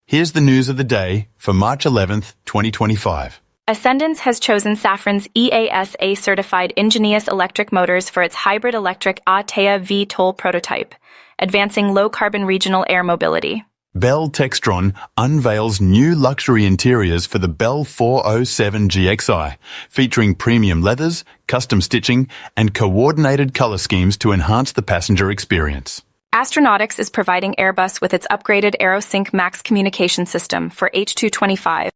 Here's the news of the day for March 11th, 2025. Ascendance has chosen Safran's EASA-certified Ingenious electric motors for its hybrid electric eVTOL prototype, advancing low-carbon regional air mobility. Bell Textron unveils new luxury interiors for the Bell 407 GXI, featuring premium leathers, custom stitching, and coordinated color schemes to enhance the passenger experience. Astronautics is providing Airbus with its upgraded AeroSync Max communication system for H225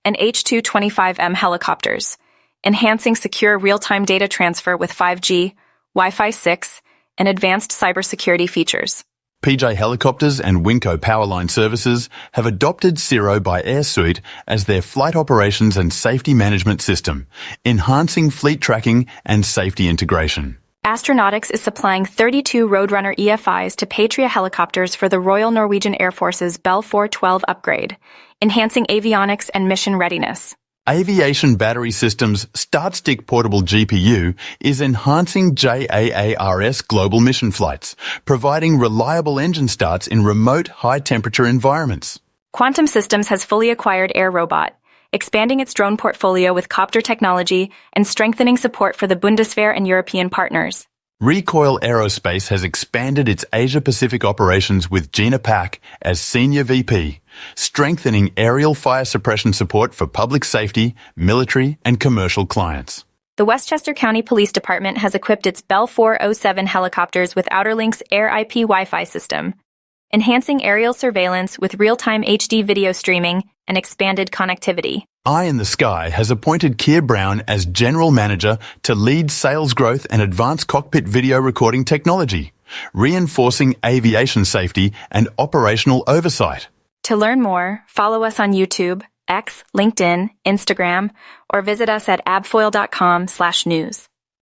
and H225M helicopters, enhancing secure real-time data transfer with 5G, Wi-Fi 6, and advanced cybersecurity features. PJ Helicopters and Winco Powerline Services have adopted Ciro by AirSuite as their flight operations and safety management system, enhancing fleet tracking and safety integration. Astronautics is supplying 32 Roadrunner EFIs to Patria helicopters for the Royal Norwegian Air Force's Bell 412 upgrade, enhancing avionics and mission readiness. Aviation Battery Systems' StartStick portable GPU is enhancing JAARS global mission flights, providing reliable engine starts in remote, high-temperature environments. Quantum Systems has fully acquired Air Robot, expanding its drone portfolio with copter technology and strengthening support for the Bundeswehr and European partners. Recoil Aerospace has expanded its Asia-Pacific operations with Gina Pak as Senior VP, strengthening aerial fire suppression support for public safety, military, and commercial clients. The Westchester County Police Department has equipped its Bell 407 helicopters with Outerlink's Air IP Wi-Fi system, enhancing aerial surveillance with real-time HD video streaming and expanded connectivity. Eye in the Sky has appointed Keir Brown as General Manager to lead sales growth and advanced cockpit video recording technology, reinforcing aviation safety and operational oversight. To learn more, follow us on YouTube, X, LinkedIn, Instagram, or visit us at avfoil.com/news.